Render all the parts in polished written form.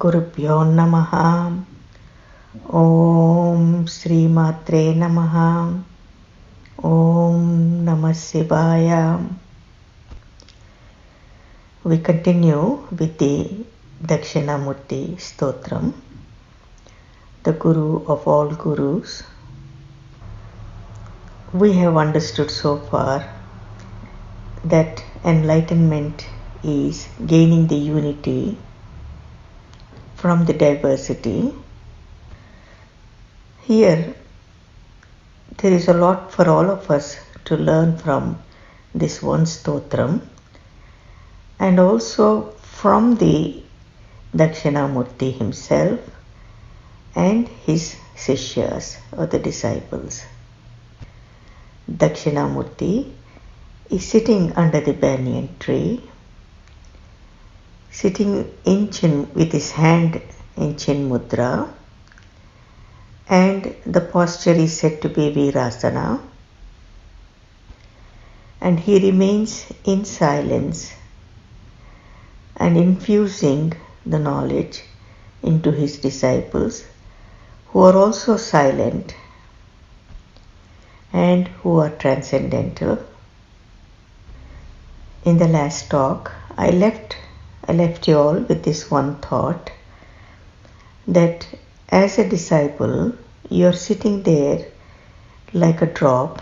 Gurubhyo Namaha. Om Sri Matre Namaha. Om Namah Shivaya. We continue with the Dakshinamurthy Stotram, the Guru of all Gurus. We have understood so far that enlightenment is gaining the unity from the diversity. Here, there is a lot for all of us to learn from this one stotram, and also from the Dakshinamurthy himself and his Sishyas or the disciples. Dakshinamurthy is sitting under the banyan tree, sitting in chin with his hand in chin mudra, and the posture is said to be virasana, and he remains in silence and infusing the knowledge into his disciples, who are also silent and who are transcendental. In the last talk, I left you all with this one thought, that as a disciple, you are sitting there like a drop,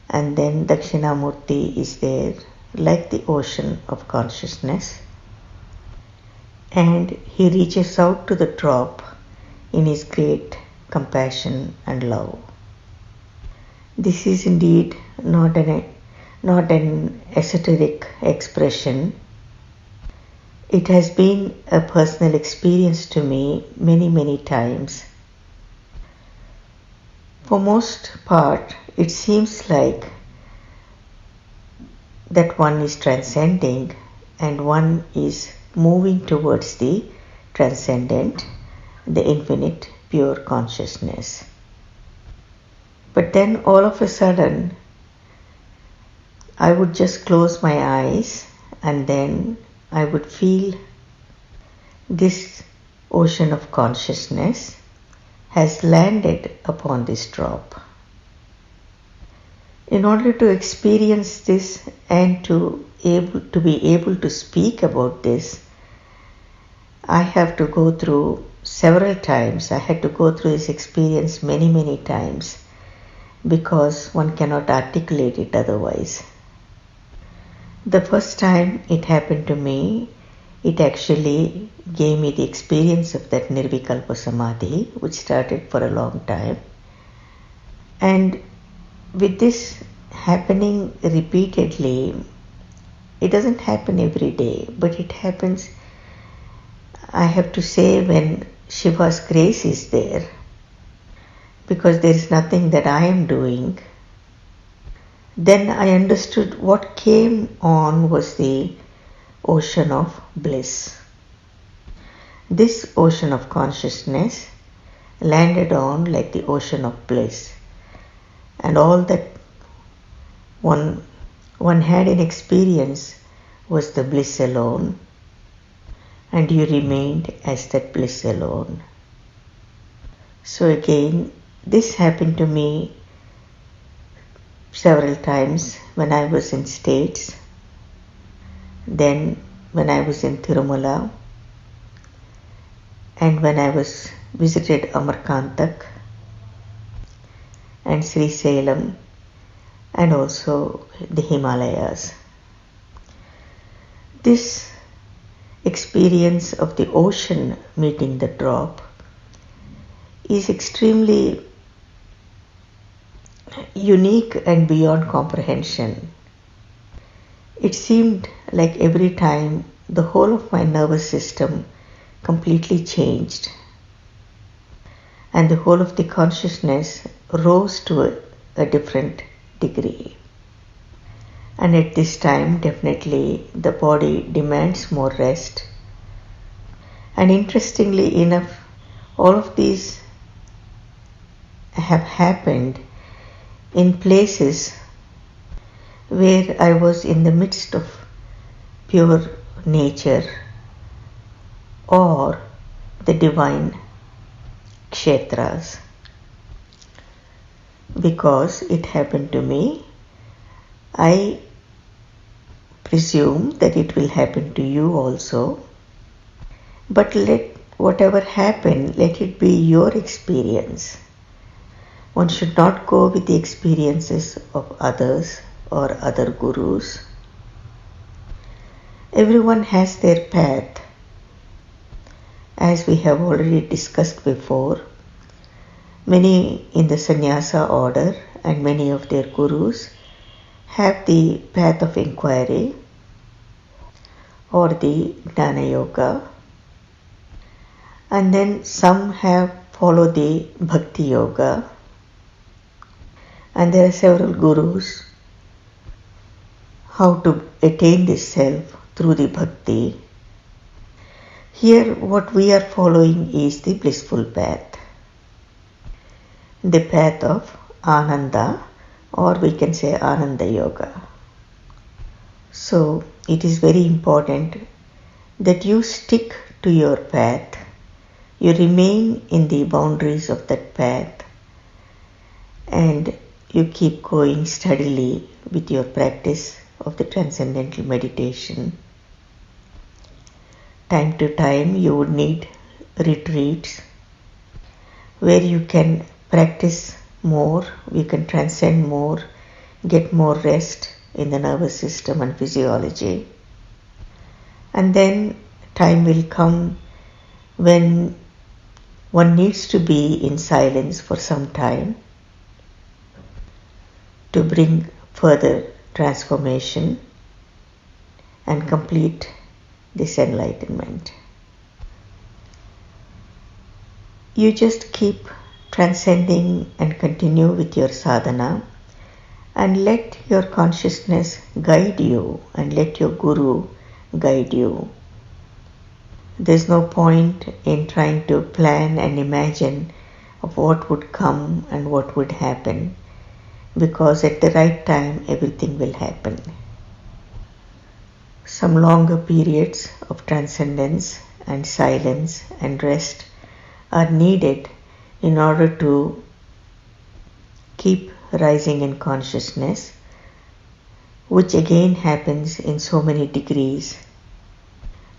and then Dakshinamurthy is there like the ocean of consciousness, and he reaches out to the drop in his great compassion and love. This is indeed not an esoteric expression. It has been a personal experience to me many times. For most part, it seems like that one is transcending and one is moving towards the transcendent, the infinite pure consciousness. But then all of a sudden, I would just close my eyes and then I would feel this ocean of consciousness has landed upon this drop. In order to experience this and to be able to speak about this, I have to go through several times. I had to go through this experience many times, because one cannot articulate it otherwise. The first time it happened to me, it actually gave me the experience of that Nirvikalpa Samadhi, which started for a long time. And with this happening repeatedly, it doesn't happen every day, but it happens, I have to say, when Shiva's grace is there, because there is nothing that I am doing. Then I understood what came on was the ocean of bliss. This ocean of consciousness landed on like the ocean of bliss, and all that one had in experience was the bliss alone, and you remained as that bliss alone. So again, this happened to me several times when I was in States, then when I was in Tirumala, and when I visited Amarkantak and Sri Salem, and also the Himalayas. This experience of the ocean meeting the drop is extremely unique and beyond comprehension. It seemed like every time the whole of my nervous system completely changed, and the whole of the consciousness rose to a different degree. And at this time, definitely the body demands more rest. And interestingly enough, all of these have happened in places where I was in the midst of pure nature or the divine kshetras. Because it happened to me, I presume that it will happen to you also. But let whatever happen, let it be your experience. One should not go with the experiences of others or other gurus. Everyone has their path. As we have already discussed before, many in the sannyasa order and many of their gurus have the path of inquiry or the Jnana Yoga, and then some have followed the Bhakti Yoga, and there are several gurus how to attain this self through the Bhakti. Here what we are following is the blissful path, the path of Ananda, or we can say Ananda Yoga. So it is very important that you stick to your path, you remain in the boundaries of that path, and you keep going steadily with your practice of the Transcendental Meditation. Time to time you would need retreats where you can practice more, you can transcend more, get more rest in the nervous system and physiology. And then time will come when one needs to be in silence for some time to bring further transformation and complete this enlightenment. You just keep transcending and continue with your sadhana, and let your consciousness guide you and let your guru guide you. There's no point in trying to plan and imagine of what would come and what would happen, because at the right time everything will happen. Some longer periods of transcendence and silence and rest are needed in order to keep rising in consciousness, which again happens in so many degrees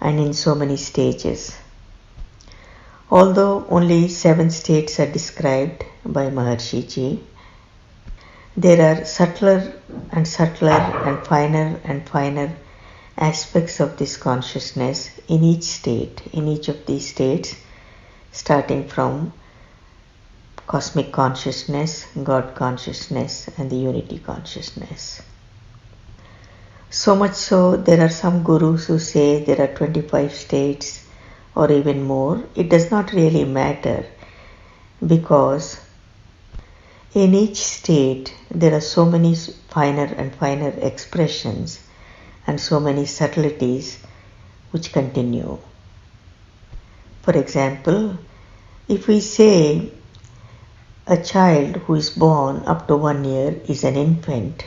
and in so many stages. Although only 7 states are described by Maharishiji, there are subtler and finer aspects of this consciousness in each state, in each of these states, starting from cosmic consciousness, God consciousness, and the unity consciousness. So much so, there are some gurus who say there are 25 states or even more. It does not really matter, because in each state there are so many finer and finer expressions and so many subtleties which continue. For example, if we say a child who is born up to 1 year is an infant,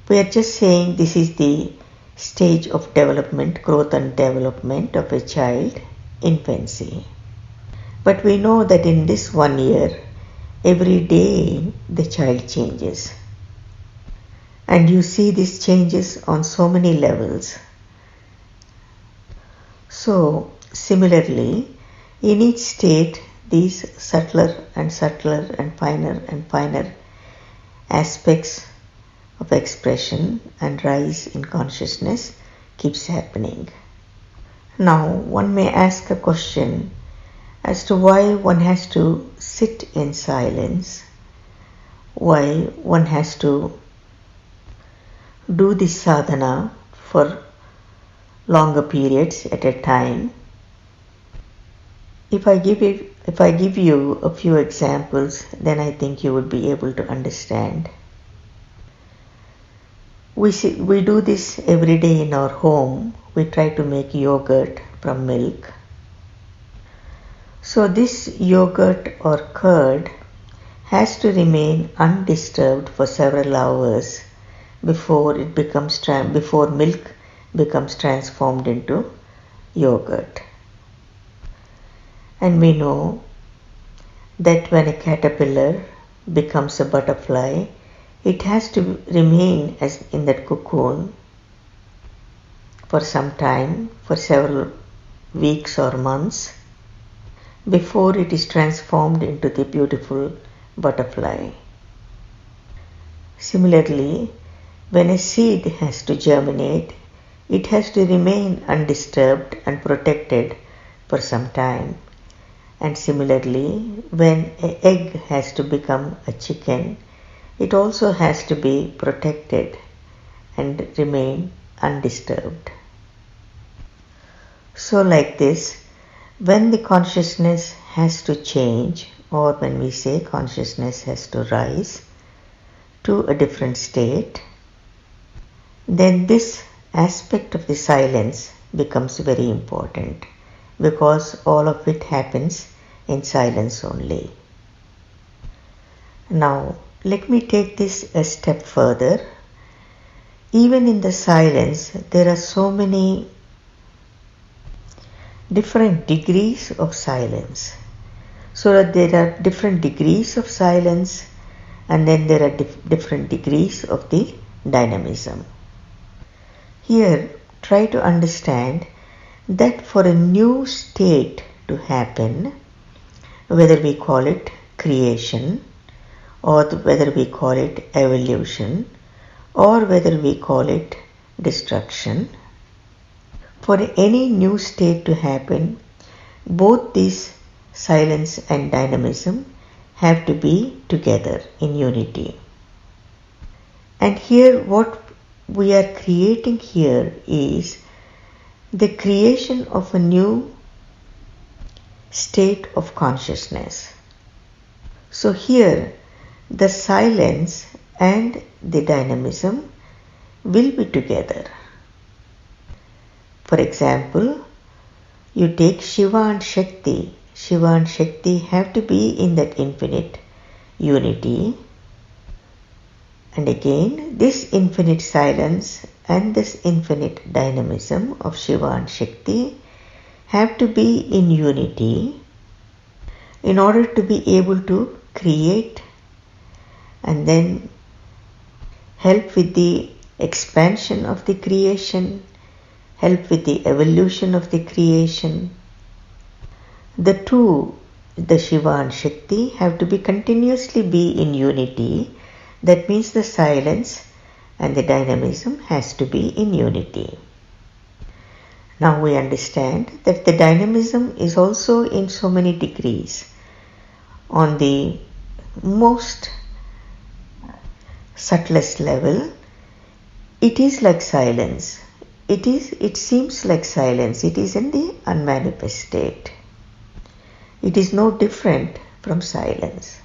we are just saying this is the stage of development, growth and development of a child, infancy. But we know that in this 1 year, every day the child changes. And you see these changes on so many levels. So, similarly, in each state, these subtler and finer aspects of expression and rise in consciousness keeps happening. Now, one may ask a question as to why one has to sit in silence, why one has to do this sadhana for longer periods at a time. If I give you a few examples, then I think you would be able to understand. We do this every day in our home. We try to make yogurt from milk. So this yogurt or curd has to remain undisturbed for several hours before milk becomes transformed into yogurt. And we know that when a caterpillar becomes a butterfly, it has to remain as in that cocoon for some time, for several weeks or months, before it is transformed into the beautiful butterfly. Similarly, when a seed has to germinate, it has to remain undisturbed and protected for some time. And similarly, when an egg has to become a chicken, it also has to be protected and remain undisturbed. So like this, when the consciousness has to change, or when we say consciousness has to rise to a different state, then this aspect of the silence becomes very important, because all of it happens in silence only. Now, let me take this a step further. Even in the silence, there are so many different degrees of silence. So that there are different degrees of silence, and then there are different degrees of the dynamism. Here, try to understand that for a new state to happen, whether we call it creation, or whether we call it evolution, or whether we call it destruction, for any new state to happen, both these silence and dynamism have to be together in unity. And here what we are creating here is the creation of a new state of consciousness. So here the silence and the dynamism will be together. For example, you take Shiva and Shakti. Shiva and Shakti have to be in that infinite unity. And again, this infinite silence and this infinite dynamism of Shiva and Shakti have to be in unity in order to be able to create and then help with the expansion of the creation, help with the evolution of the creation. The two, the Shiva and Shakti, have to be continuously be in unity. That means the silence and the dynamism has to be in unity. Now we understand that the dynamism is also in so many degrees. On the most subtlest level, it is like silence. It seems like silence. It is in the unmanifest state. It is no different from silence.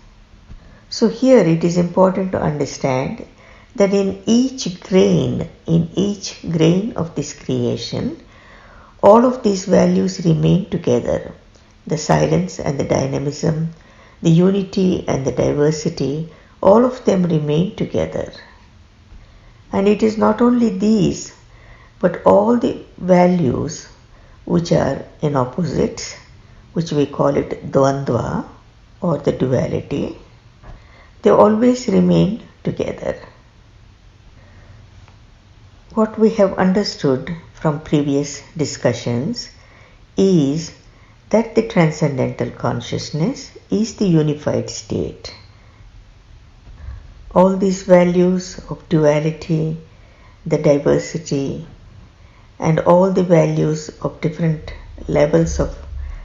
So here it is important to understand that in each grain of this creation, all of these values remain together. The silence and the dynamism, the unity and the diversity, all of them remain together. And it is not only these, but all the values which are in opposites, which we call it dvandva or the duality, they always remain together. What we have understood from previous discussions is that the transcendental consciousness is the unified state. All these values of duality, the diversity, and all the values of different levels of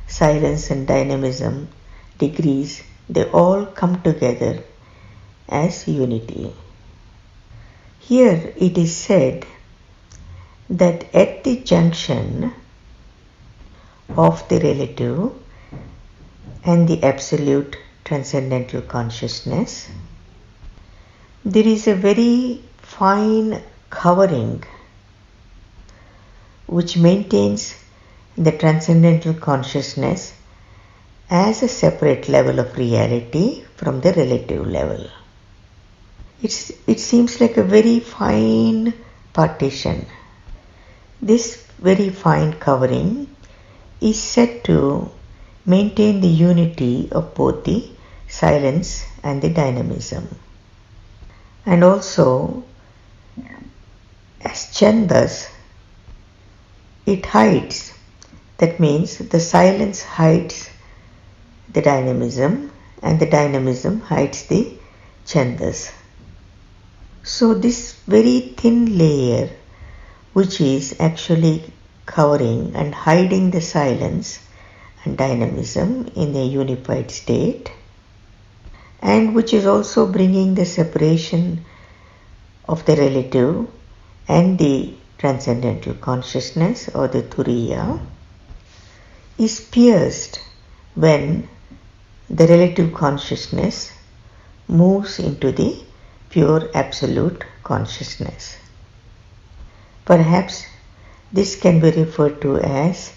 silence and dynamism, degrees, they all come together as unity. Here it is said that at the junction of the relative and the absolute transcendental consciousness, there is a very fine covering which maintains the transcendental consciousness as a separate level of reality from the relative level. It seems like a very fine partition. This very fine covering is said to maintain the unity of both the silence and the dynamism. And also, as chandas, it hides. That means the silence hides the dynamism and the dynamism hides the chandas. So this very thin layer, which is actually covering and hiding the silence and dynamism in a unified state, and which is also bringing the separation of the relative and the transcendental consciousness or the turiya, is pierced when the relative consciousness moves into the pure absolute consciousness. Perhaps this can be referred to as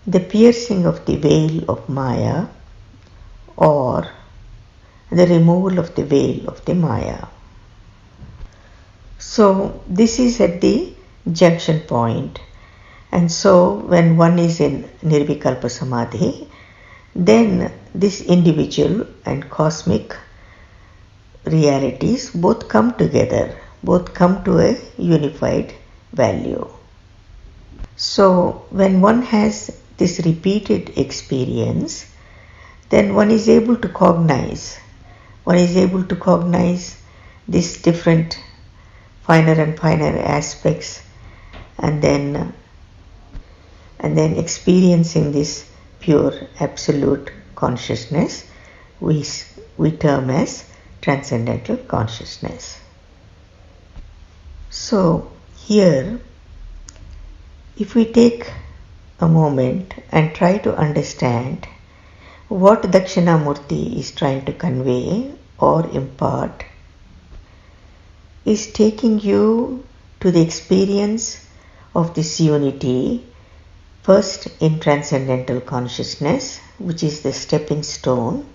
the piercing of the veil of Maya or the removal of the veil of the Maya. So this is at the junction point, and so when one is in Nirvikalpa Samadhi, then this individual and cosmic realities both come together, both come to a unified value. So when one has this repeated experience, then one is able to cognize these different finer and finer aspects, and then experiencing this pure absolute consciousness we term as transcendental consciousness. So here, if we take a moment and try to understand what Dakshinamurthy is trying to convey or impart, is taking you to the experience of this unity, first in transcendental consciousness, which is the stepping stone,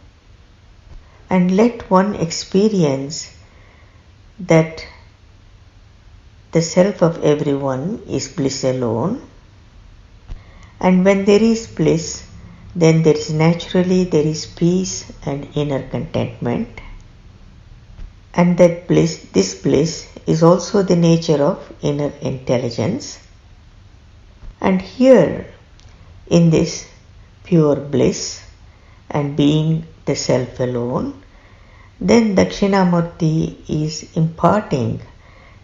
and let one experience that the self of everyone is bliss alone, and when there is bliss, then there is peace and inner contentment, and that this bliss is also the nature of inner intelligence. And here, in this pure bliss and being the self alone, then Dakshinamurthy is imparting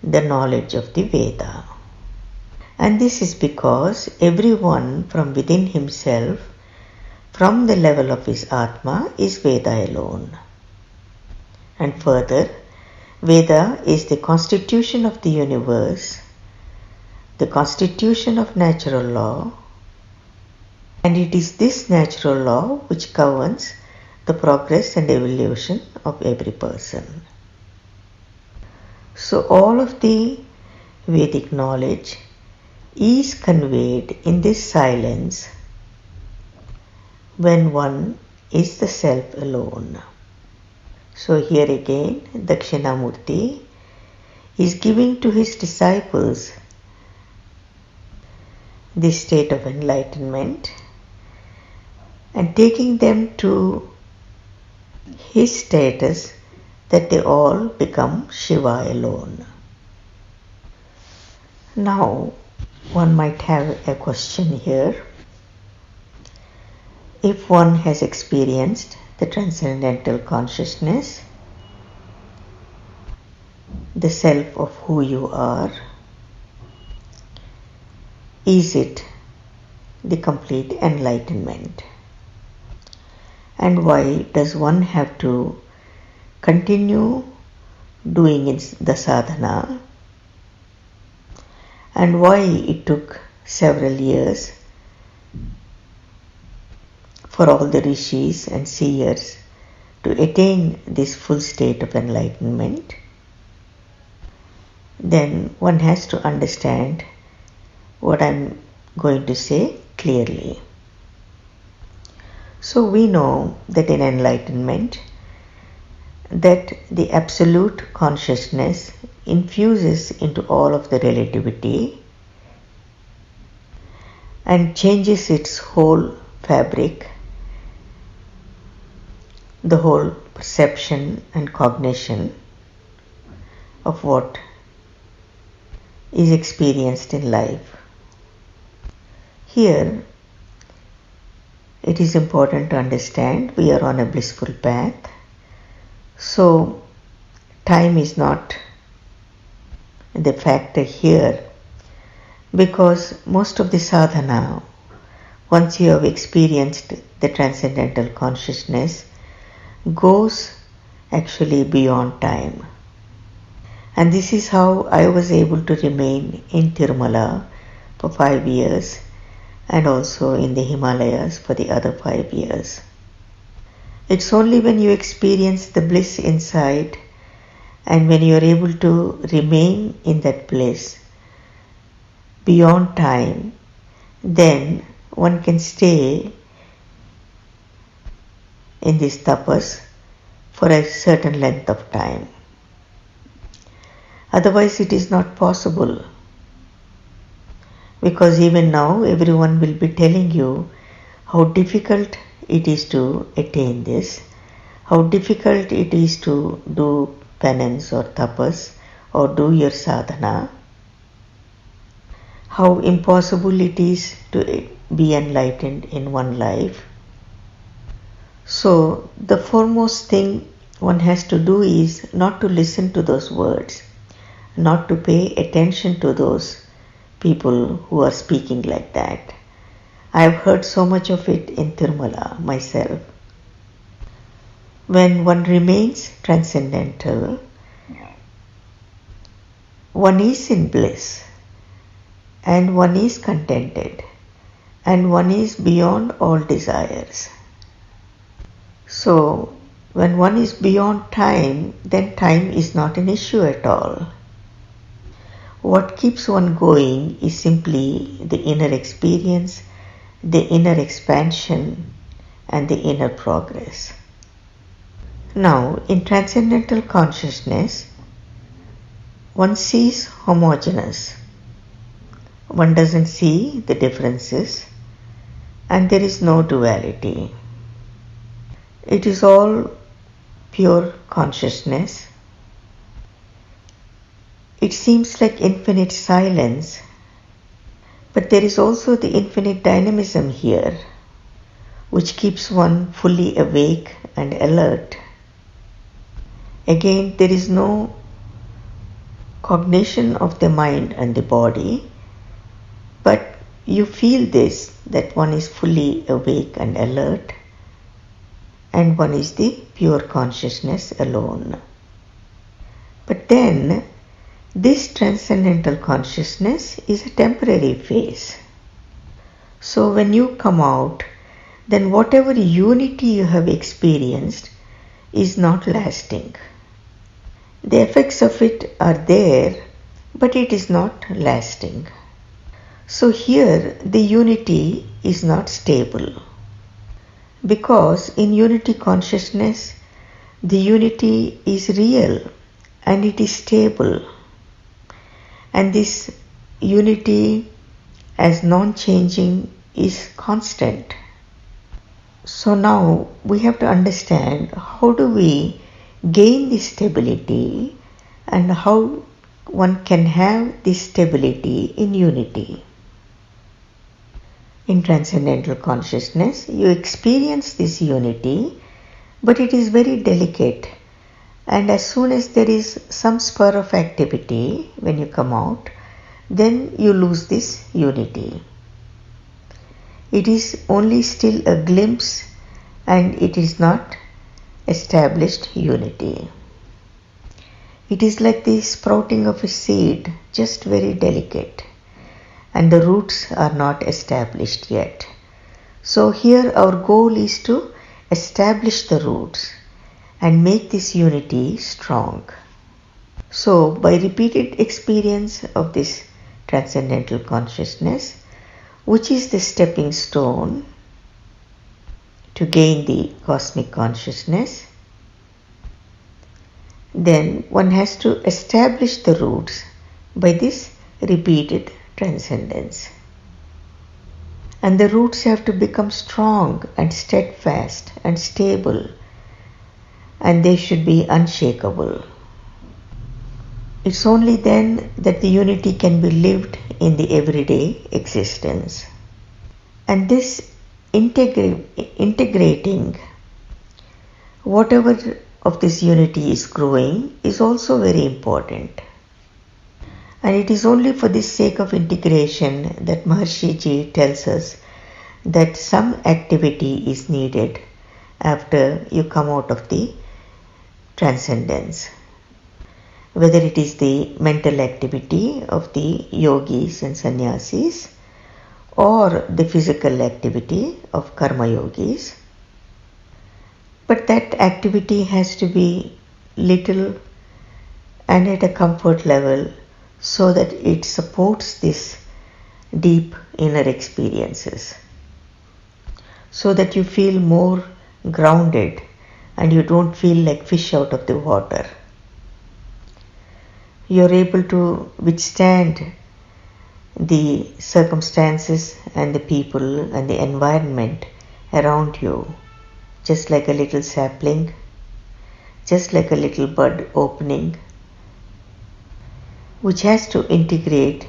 the knowledge of the Veda. And this is because everyone from within himself, from the level of his Atma, is Veda alone. And further, Veda is the constitution of the universe, the constitution of natural law, and it is this natural law which governs the progress and evolution of every person. So all of the Vedic knowledge is conveyed in this silence when one is the self alone. So here again, Dakshinamurthy is giving to his disciples this state of enlightenment and taking them to his status that they all become Shiva alone. Now, one might have a question here. If one has experienced the transcendental consciousness, the self of who you are, is it the complete enlightenment? And why does one have to continue doing the sadhana? And why it took several years for all the rishis and seers to attain this full state of enlightenment? Then one has to understand what I'm going to say clearly. So we know that in enlightenment, that the absolute consciousness infuses into all of the relativity and changes its whole fabric the whole perception and cognition of what is experienced in life. Here, it is important to understand we are on a blissful path. So, time is not the factor here, because most of the sadhana, once you have experienced the transcendental consciousness, goes actually beyond time. And this is how I was able to remain in Tirumala for 5 years and also in the Himalayas for the other 5 years. It's only when you experience the bliss inside and when you are able to remain in that bliss beyond time, then one can stay in this tapas for a certain length of time. Otherwise it is not possible, because even now everyone will be telling you how difficult it is to attain this, how difficult it is to do penance or tapas or do your sadhana, how impossible it is to be enlightened in one life. So the foremost thing one has to do is not to listen to those words, not to pay attention to those people who are speaking like that. I have heard so much of it in Tirumala myself. When one remains transcendental, one is in bliss and one is contented and one is beyond all desires. So when one is beyond time, then time is not an issue at all. What keeps one going is simply the inner experience, the inner expansion, and the inner progress. Now, in transcendental consciousness, one sees homogeneous. One doesn't see the differences, and there is no duality. It is all pure consciousness. It seems like infinite silence, but there is also the infinite dynamism here, which keeps one fully awake and alert. Again, there is no cognition of the mind and the body, but you feel this, that one is fully awake and alert, and one is the pure consciousness alone. But then, this transcendental consciousness is a temporary phase. So when you come out, then whatever unity you have experienced is not lasting. The effects of it are there, but it is not lasting. So here the unity is not stable, because in unity consciousness the unity is real and it is stable, and this unity as non-changing is constant. So now we have to understand how do we gain this stability and how one can have this stability in unity. In transcendental consciousness, you experience this unity, but it is very delicate. And as soon as there is some spur of activity when you come out, then you lose this unity. It is only still a glimpse and it is not established unity. It is like the sprouting of a seed, just very delicate, and the roots are not established yet. So here our goal is to establish the roots and make this unity strong. So by repeated experience of this transcendental consciousness, which is the stepping stone to gain the cosmic consciousness, then one has to establish the roots by this repeated transcendence. And the roots have to become strong and steadfast and stable and they should be unshakable. It's only then that the unity can be lived in the everyday existence. And this integrating whatever of this unity is growing is also very important. And it is only for the sake of integration that Maharishiji tells us that some activity is needed after you come out of the transcendence. Whether it is the mental activity of the yogis and sannyasis or the physical activity of karma yogis. But that activity has to be little and at a comfort level so that it supports this deep inner experiences. So that you feel more grounded and you don't feel like fish out of the water. You're able to withstand the circumstances and the people and the environment around you, just like a little sapling, just like a little bud opening, which has to integrate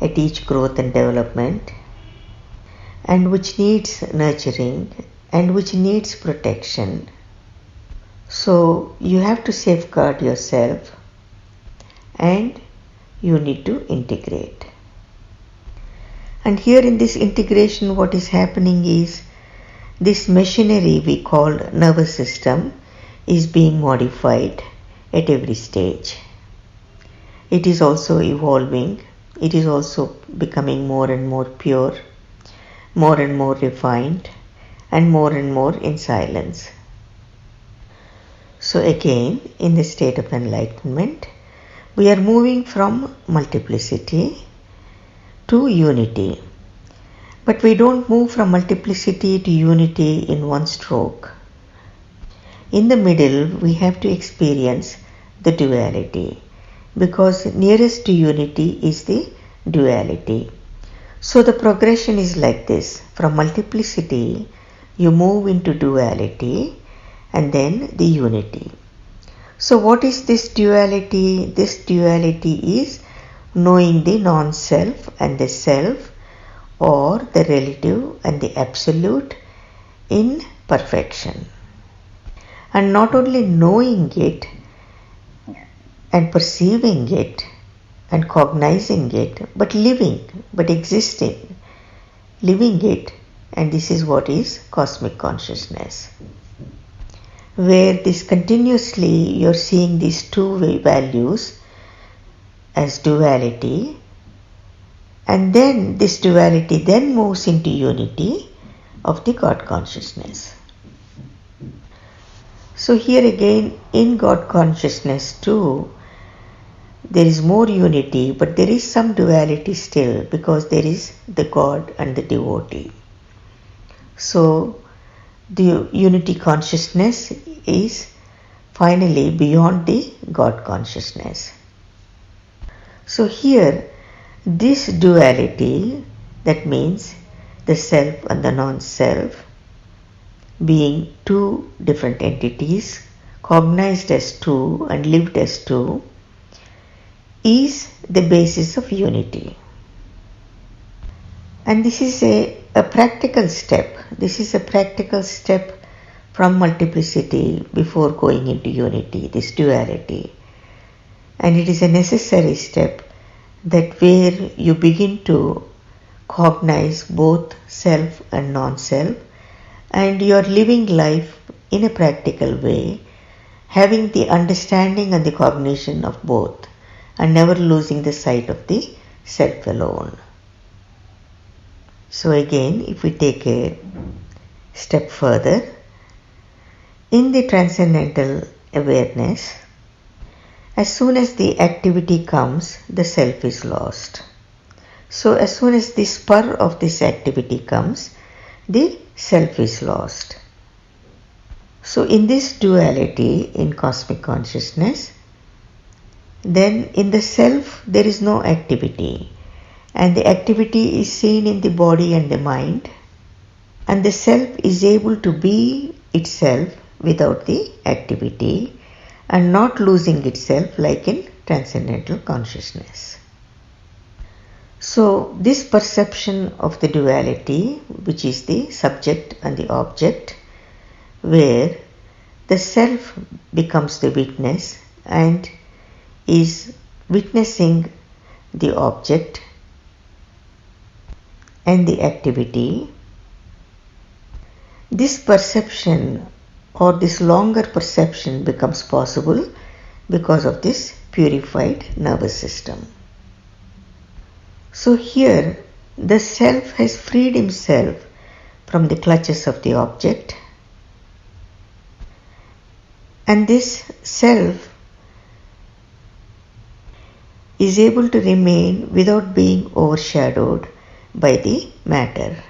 at each growth and development, and which needs nurturing and which needs protection. So you have to safeguard yourself and you need to integrate. And here in this integration, what is happening is this machinery we call nervous system is being modified at every stage. It is also evolving. It is also becoming more and more pure, more and more refined, and more in silence. So again, in the state of enlightenment, we are moving from multiplicity to unity. But we don't move from multiplicity to unity in one stroke. In the middle, we have to experience the duality, because nearest to unity is the duality. So the progression is like this. From multiplicity, you move into duality and then the unity. So what is this duality? This duality is knowing the non-self and the self, or the relative and the absolute in perfection. And not only knowing it and perceiving it and cognizing it, but living, but existing, living it. And this is what is cosmic consciousness, where this continuously you're seeing these two values as duality, and then this duality then moves into unity of the God consciousness. So here again, in God consciousness too, there is more unity, but there is some duality still, because there is the God and the devotee. So the unity consciousness is finally beyond the God consciousness. So here, this duality, that means the self and the non-self, being two different entities, cognized as two and lived as two, is the basis of unity. And this is a practical step. This is a practical step from multiplicity before going into unity, this duality. And it is a necessary step, that where you begin to cognize both self and non-self, and you are living life in a practical way, having the understanding and the cognition of both, and never losing the sight of the self alone. So again, if we take a step further, in the transcendental awareness, as soon as the activity comes, the self is lost. So as soon as the spur of this activity comes, the self is lost. So in this duality in cosmic consciousness, then in the self there is no activity, and the activity is seen in the body and the mind, and the self is able to be itself without the activity and not losing itself like in transcendental consciousness. So this perception of the duality, which is the subject and the object, where the self becomes the witness and is witnessing the object and the activity, this perception or this longer perception becomes possible because of this purified nervous system. So here the self has freed himself from the clutches of the object, and this self is able to remain without being overshadowed by the matter.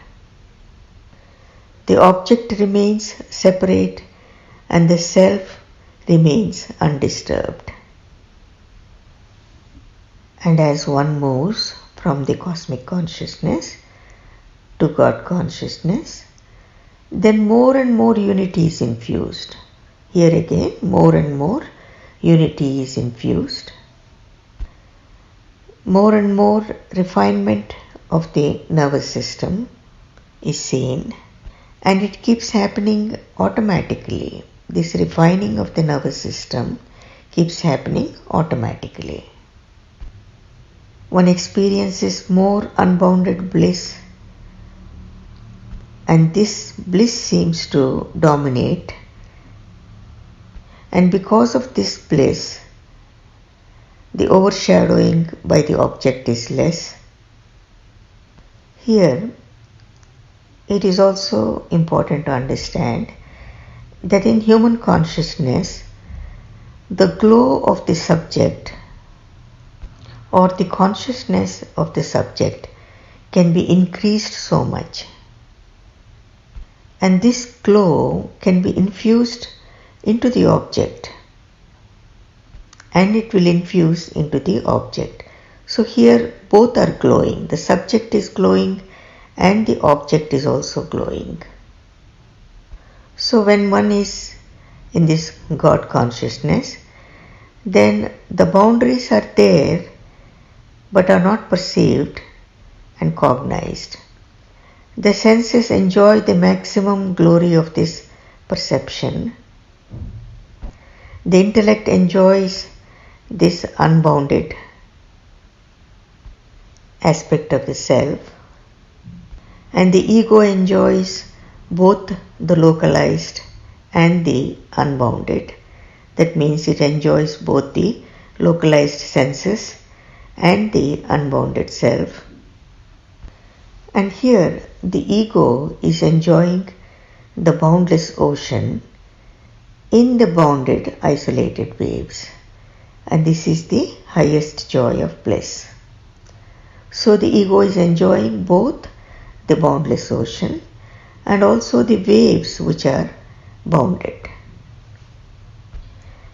The object remains separate and the self remains undisturbed. And as one moves from the cosmic consciousness to God consciousness, then more and more unity is infused. Here again, more and more unity is infused. More and more refinement of the nervous system is seen, and it keeps happening automatically. This refining of the nervous system keeps happening automatically. One experiences more unbounded bliss, and this bliss seems to dominate, and because of this bliss, the overshadowing by the object is less. Here, it is also important to understand that in human consciousness, the glow of the subject or the consciousness of the subject can be increased so much. And this glow can be infused into the object, and it will infuse into the object. So here both are glowing. The subject is glowing and the object is also glowing. So when one is in this God consciousness, then the boundaries are there but are not perceived and cognized. The senses enjoy the maximum glory of this perception. The intellect enjoys this unbounded aspect of the self, and the ego enjoys both the localized and the unbounded. That means it enjoys both the localized senses and the unbounded self. And here the ego is enjoying the boundless ocean in the bounded isolated waves, and this is the highest joy of bliss. So the ego is enjoying both the boundless ocean and also the waves which are bounded.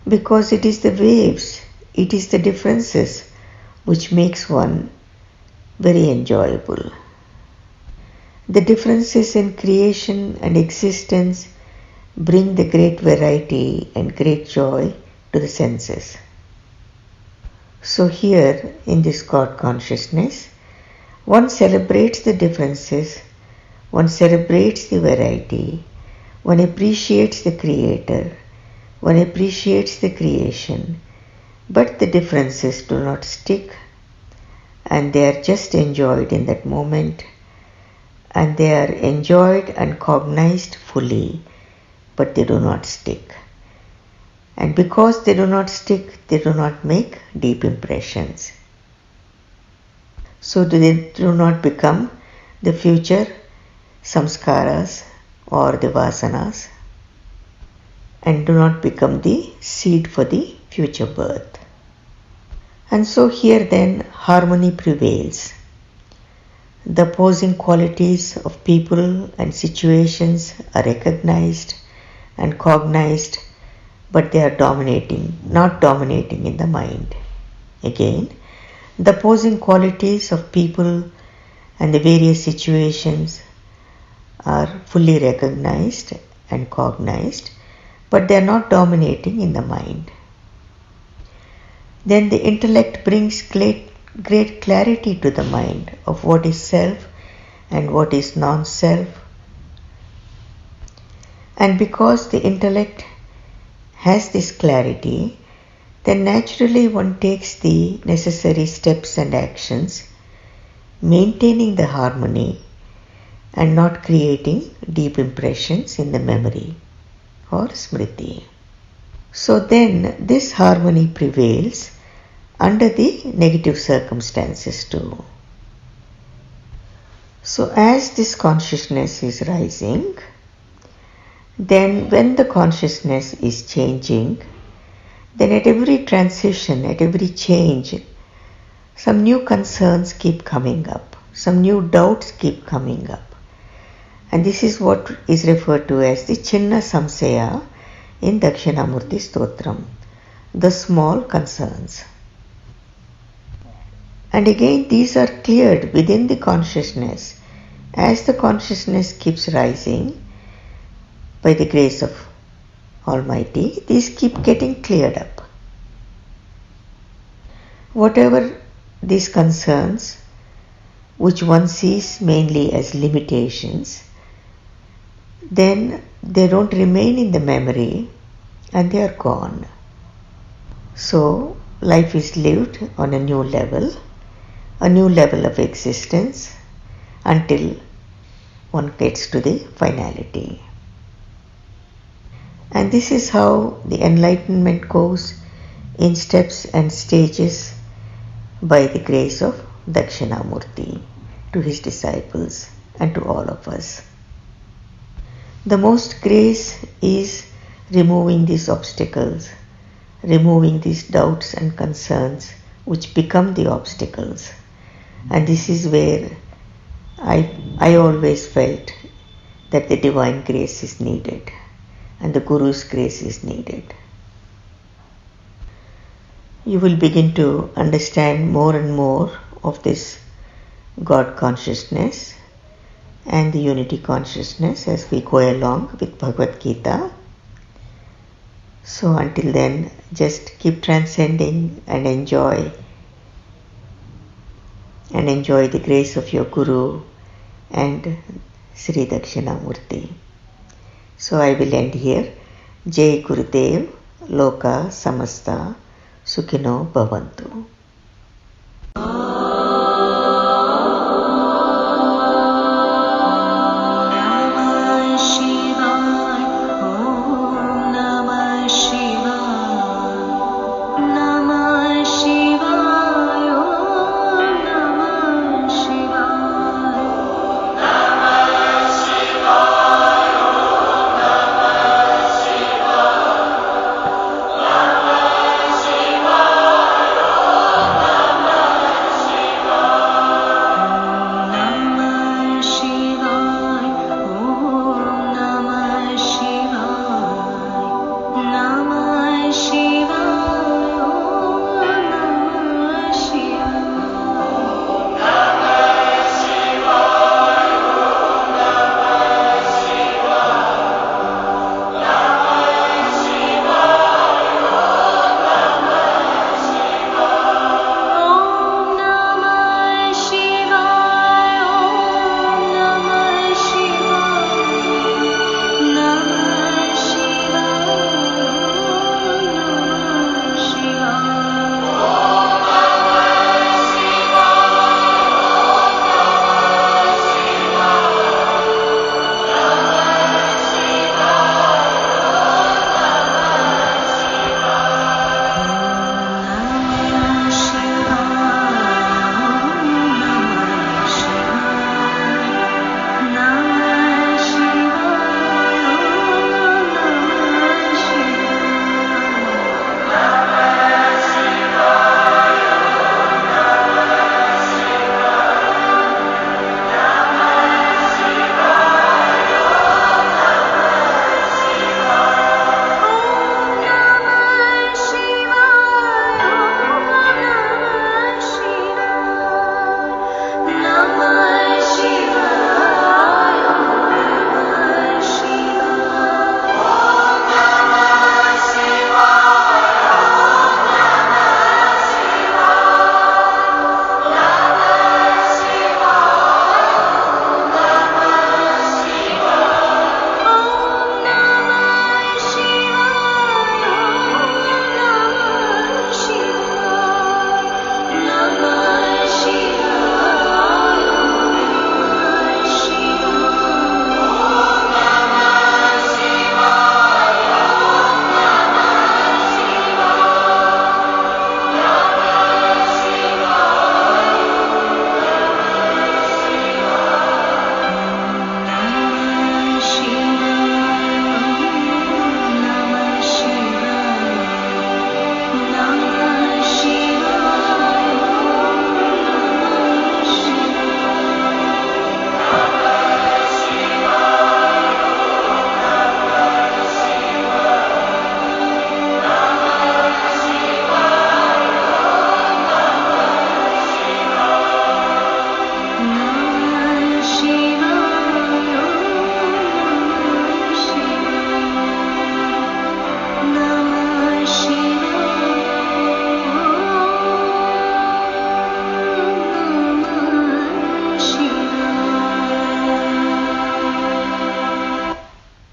Because it is the waves, it is the differences which makes one very enjoyable. The differences in creation and existence bring the great variety and great joy to the senses. So here in this God consciousness, one celebrates the differences, one celebrates the variety, one appreciates the Creator, one appreciates the creation, but the differences do not stick, and they are just enjoyed in that moment, and they are enjoyed and cognized fully, but they do not stick. And because they do not stick, they do not make deep impressions. So they do not become the future samskaras or the vasanas, and do not become the seed for the future birth. And so here then harmony prevails. The opposing qualities of people and situations are recognized and cognized, but they are dominating, not dominating in the mind. Again, the opposing qualities of people and the various situations are fully recognized and cognized, but they are not dominating in the mind. Then the intellect brings great clarity to the mind of what is self and what is non-self. And because the intellect has this clarity, then naturally one takes the necessary steps and actions, maintaining the harmony and not creating deep impressions in the memory or smriti. So then this harmony prevails under the negative circumstances too. So as this consciousness is rising, then when the consciousness is changing, then at every transition, at every change, some new concerns keep coming up, some new doubts keep coming up. And this is what is referred to as the Chinna Samsaya in Dakshinamurthy Stotram, the small concerns. And again, these are cleared within the consciousness. As the consciousness keeps rising, by the grace of Almighty, these keep getting cleared up. Whatever these concerns, which one sees mainly as limitations, then they don't remain in the memory and they are gone. So life is lived on a new level of existence until one gets to the finality. And this is how the enlightenment goes in steps and stages by the grace of Dakshinamurthy to his disciples and to all of us. The most grace is removing these obstacles, removing these doubts and concerns which become the obstacles. And this is where I always felt that the divine grace is needed and the Guru's grace is needed. You will begin to understand more and more of this God consciousness and the unity consciousness as we go along with Bhagavad Gita. So until then, just keep transcending and enjoy the grace of your Guru and Sri Dakshinamurthy. So I will end here. Jai Gurudev, Loka Samasta, Sukhino Bhavantu.